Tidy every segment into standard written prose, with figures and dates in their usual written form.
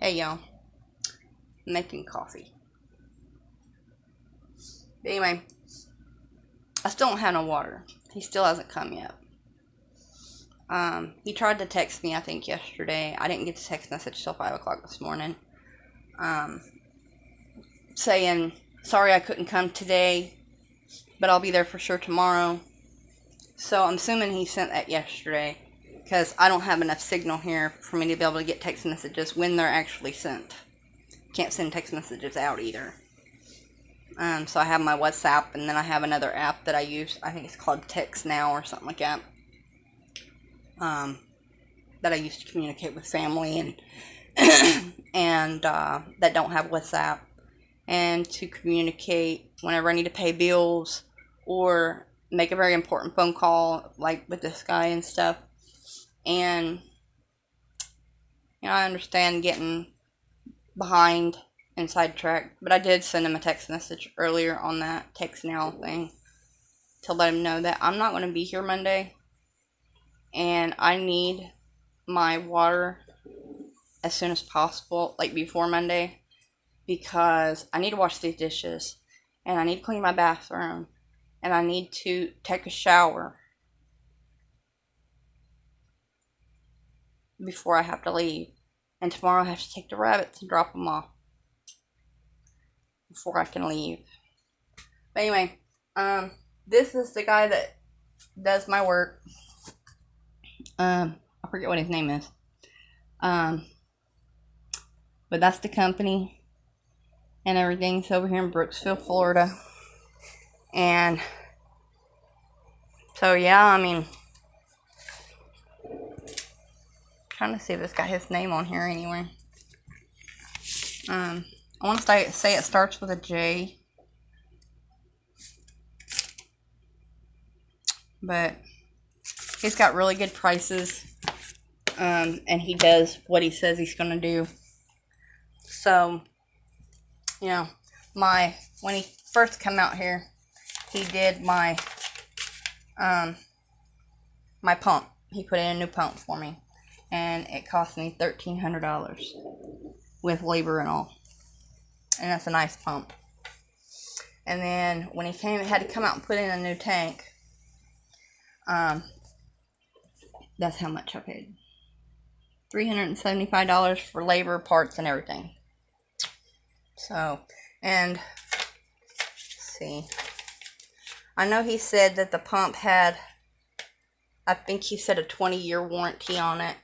Hey y'all, making coffee. But anyway, I still don't have no water. He still hasn't come yet. He tried to text me, I think, yesterday. I didn't get the text message till 5 o'clock this morning. Saying, sorry I couldn't come today, but I'll be there for sure tomorrow. So I'm assuming he sent that yesterday, because I don't have enough signal here for me to be able to get text messages when they're actually sent. Can't send text messages out either. So I have my WhatsApp, and then I have another app that I use. I think it's called Text Now or something like that. That I use to communicate with family and and that don't have WhatsApp, and to communicate whenever I need to pay bills or make a very important phone call, like with this guy and stuff. And I understand getting behind and sidetracked, but I did send him a text message earlier on that Text Now thing to let him know that I'm not going to be here Monday, and I need my water as soon as possible, like before Monday, because I need to wash these dishes, and I need to clean my bathroom, and I need to take a shower before I have to leave. And tomorrow I have to take the rabbits and drop them off before I can leave. But anyway, this is the guy that does my work. I forget what his name is. But that's the company and everything's over here in Brooksville, Florida. And so yeah, I mean, trying to see if it's got his name on here anyway. I want to say it starts with a J, but he's got really good prices, and he does what he says he's going to do. So, when he first came out here, he did my pump. He put in a new pump for me, and it cost me $1,300 with labor and all. And that's a nice pump. And then when he had to come out and put in a new tank, that's how much I paid. $375 for labor, parts, and everything. So, and let's see. I know he said that the pump had, I think he said a 20-year warranty on it.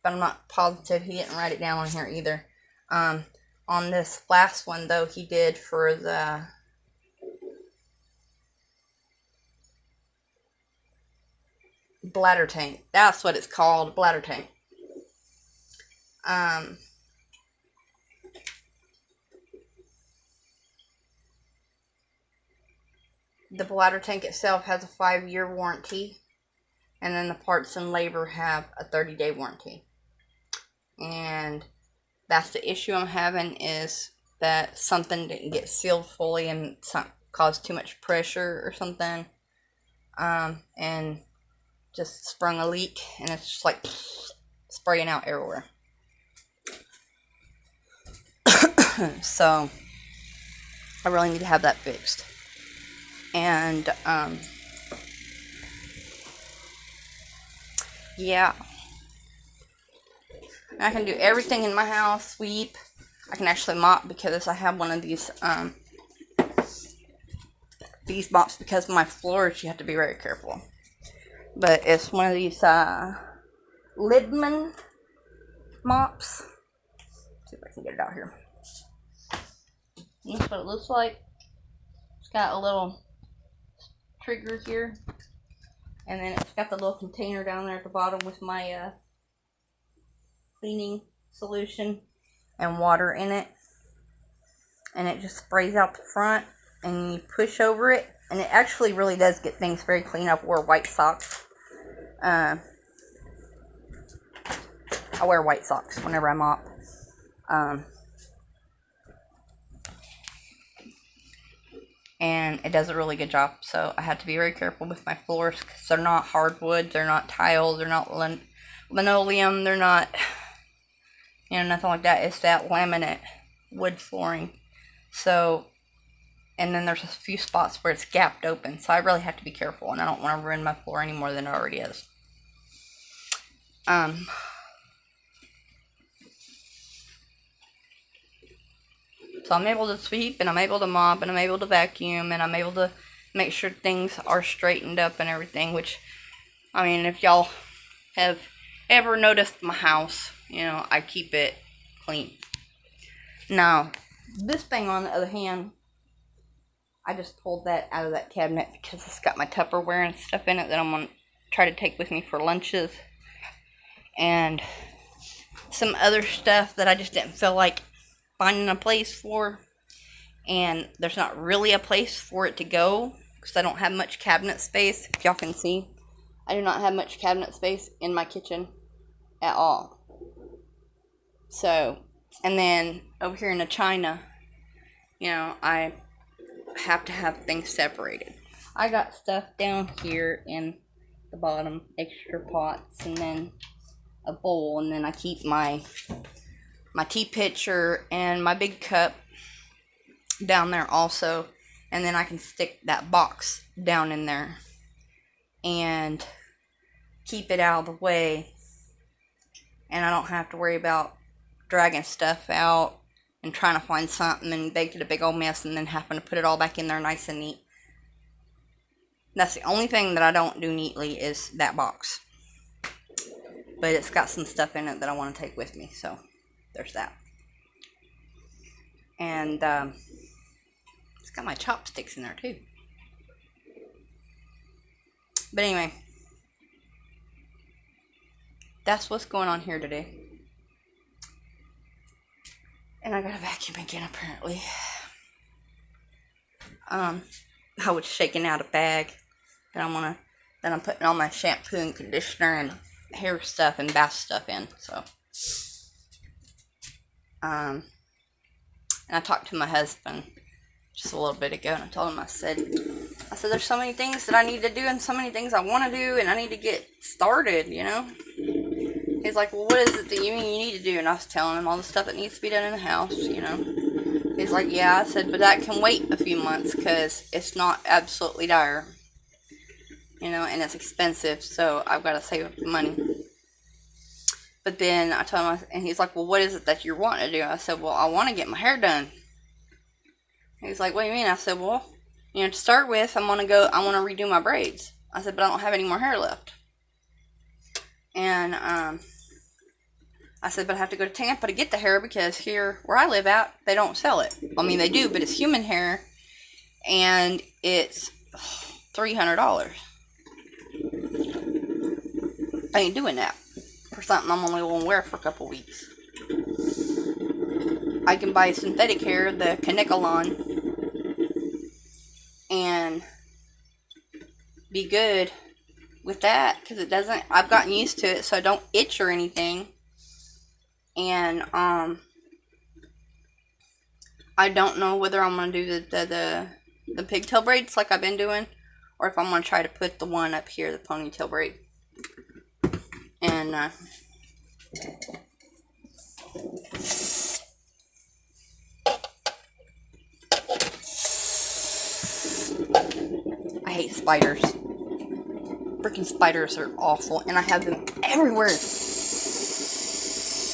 But I'm not positive. He didn't write it down on here either. On this last one, though, he did for the bladder tank. That's what it's called, bladder tank. The bladder tank itself has a 5-year warranty, and then the parts and labor have a 30-day warranty. And that's the issue I'm having, is that something didn't get sealed fully and caused too much pressure or something, and just sprung a leak, and it's just like spraying out everywhere. So I really need to have that fixed. And yeah, I can do everything in my house. Sweep. I can actually mop, because I have one of these mops, because of my floors you have to be very careful. But it's one of these Lidman mops. Let's see if I can get it out here. That's what it looks like. It's got a little trigger here, and then it's got the little container down there at the bottom with my cleaning solution and water in it, and it just sprays out the front, and you push over it, and it actually really does get things very clean. I wear white socks. I wear white socks whenever I mop. And it does a really good job. So I have to be very careful with my floors, because they're not hardwood, they're not tile, they're not linoleum. They're not, nothing like that. It's that laminate wood flooring. So, and then there's a few spots where it's gapped open. So I really have to be careful, and I don't want to ruin my floor any more than it already is. So I'm able to sweep, and I'm able to mop, and I'm able to vacuum, and I'm able to make sure things are straightened up and everything, which, I mean, if y'all have ever noticed my house, I keep it clean. Now, this thing, on the other hand, I just pulled that out of that cabinet because it's got my Tupperware and stuff in it that I'm going to try to take with me for lunches. And some other stuff that I just didn't feel like finding a place for. And there's not really a place for it to go because I don't have much cabinet space. If y'all can see, I do not have much cabinet space in my kitchen at all. So, and then over here in the china, I have to have things separated. I got stuff down here in the bottom, extra pots, and then a bowl, and then I keep my tea pitcher and my big cup down there also, and then I can stick that box down in there and keep it out of the way, and I don't have to worry about dragging stuff out and trying to find something and make it a big old mess and then having to put it all back in there nice and neat. That's the only thing that I don't do neatly is that box. But it's got some stuff in it that I want to take with me, so there's that. And it's got my chopsticks in there too. But anyway, that's what's going on here today. And I gotta vacuum again, apparently. I was shaking out a bag that I'm putting all my shampoo and conditioner and hair stuff and bath stuff in. So, and I talked to my husband just a little bit ago, and I told him, I said, there's so many things that I need to do and so many things I want to do, and I need to get started, He's like, well, what is it that you mean you need to do? And I was telling him all the stuff that needs to be done in the house, He's like, yeah. I said, but that can wait a few months because it's not absolutely dire, and it's expensive, so I've got to save up the money. But then I told him, and he's like, well, what is it that you're wanting to do? I said, well, I want to get my hair done. He's like, what do you mean? I said, well, to start with, I want to redo my braids. I said, but I don't have any more hair left. And I said, but I have to go to Tampa to get the hair because here where I live at, they don't sell it. I mean, they do, but it's human hair, and it's $300. I ain't doing that for something I'm only going to wear for a couple weeks. I can buy synthetic hair, the Canicolon, and be good with that because I've gotten used to it, so I don't itch or anything. And I don't know whether I'm gonna do the pigtail braids like I've been doing, or if I'm gonna try to put the one up here, the ponytail braid. And I hate spiders. Freaking spiders are awful, and I have them everywhere.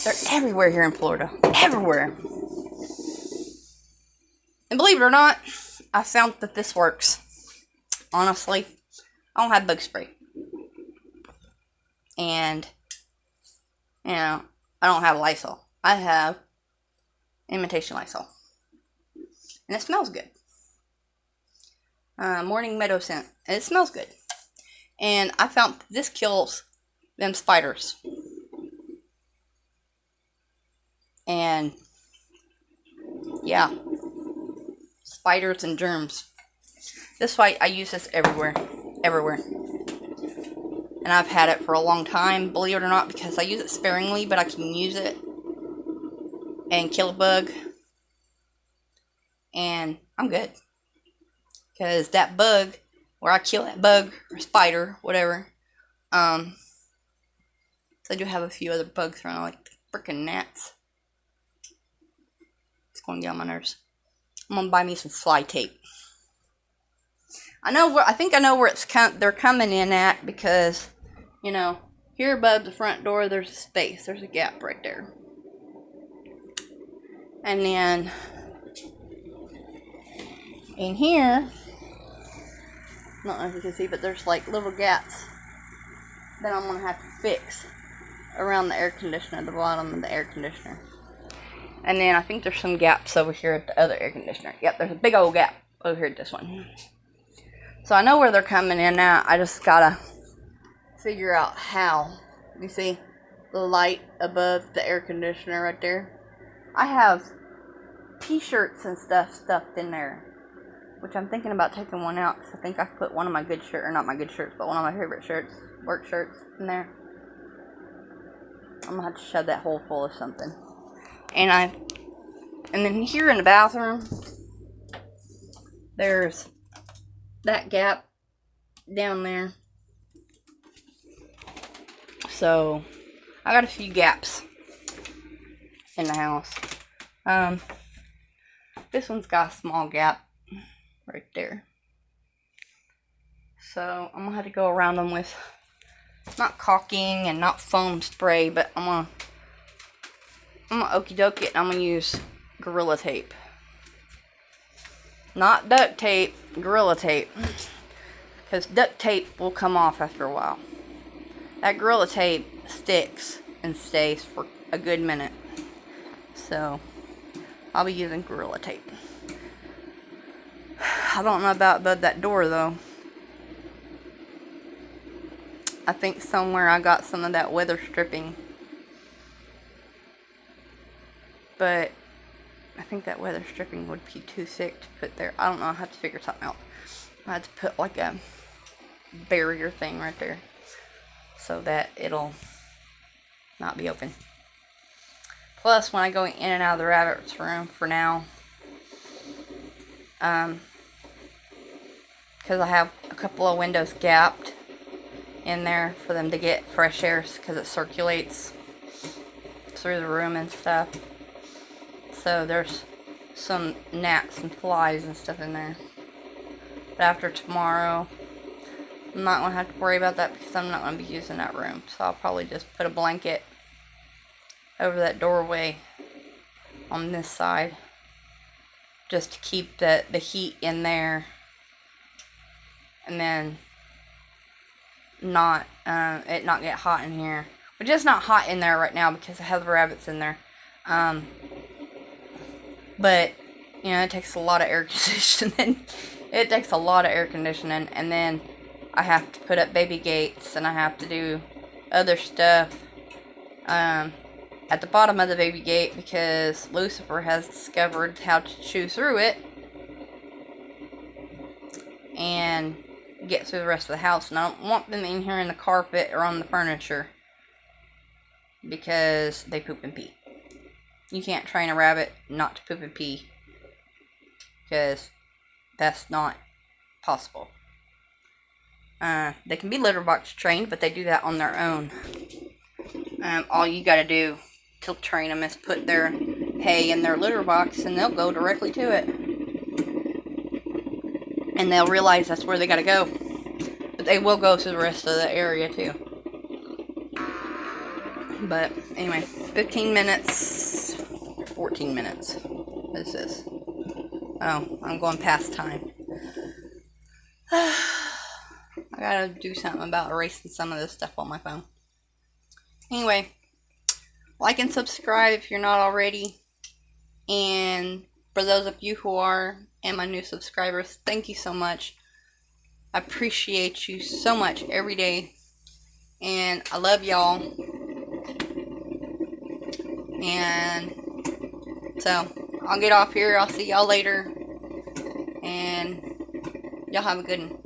They're everywhere here in Florida. Everywhere. And believe it or not, I found that this works. Honestly, I don't have bug spray. And, I don't have Lysol. I have imitation Lysol. And it smells good. Morning Meadow scent. And it smells good. And I found this kills them spiders. And yeah, spiders and germs. This way I use this everywhere. And I've had it for a long time, believe it or not, because I use it sparingly, but I can use it and kill a bug. And I'm good. Because that bug, where I kill that bug or spider, whatever, So I do have a few other bugs around, like freaking gnats. It's going to get on my nerves. I'm gonna buy me some fly tape. I think I know where they're coming in at, because, you know, here above the front door there's a space. There's a gap right there. And then in here, I don't know if you can see, but there's like little gaps that I'm gonna have to fix around the air conditioner, the bottom of the air conditioner. And then I think there's some gaps over here at the other air conditioner. Yep, there's a big old gap over here at this one. So I know where they're coming in now. I just gotta figure out how. You see the light above the air conditioner right there? I have t-shirts and stuff stuffed in there, which I'm thinking about taking one out, because I think I put one of my good shirts, or not my good shirts, but one of my favorite shirts, work shirts, in there. I'm gonna have to shove that hole full of something. And then here in the bathroom, there's that gap down there. So I got a few gaps in the house. This one's got a small gap right there. So I'm gonna have to go around them with not caulking and not foam spray, but I'm gonna okie doke it, and I'm gonna use Gorilla Tape. Not duct tape, Gorilla Tape. Because duct tape will come off after a while. That Gorilla Tape sticks and stays for a good minute. So I'll be using Gorilla Tape. I don't know about above that door though. I think somewhere I got some of that weather stripping. But I think that weather stripping would be too thick to put there. I don't know. I have to figure something out. I have to put like a barrier thing right there, so that it'll not be open. Plus, when I go in and out of the rabbit's room for now, because I have a couple of windows gapped in there for them to get fresh air, because it circulates through the room and stuff. So there's some gnats and flies and stuff in there. But after tomorrow, I'm not going to have to worry about that, because I'm not going to be using that room. So I'll probably just put a blanket over that doorway on this side, just to keep the heat in there, and then not it not get hot in here. Which is not hot in there right now because I have the rabbits in there. But you know, it takes a lot of air conditioning. It takes a lot of air conditioning, and then I have to put up baby gates, and I have to do other stuff at the bottom of the baby gate, because Lucifer has discovered how to chew through it and get through the rest of the house. And I don't want them in here in the carpet or on the furniture, because they poop and pee. You can't train a rabbit not to poop and pee, because that's not possible. They can be litter box trained, but they do that on their own. All you gotta do to train them is put their hay in their litter box, and they'll go directly to it. And they'll realize that's where they gotta go. But they will go to the rest of the area too. But anyway, 15 minutes, 14 minutes. What is this? Oh, I'm going past time. I gotta do something about erasing some of this stuff on my phone. Anyway, like and subscribe if you're not already. And for those of you who are, and my new subscribers, thank you so much. I appreciate you so much every day. And I love y'all. And so, I'll get off here. I'll see y'all later. And y'all have a good one.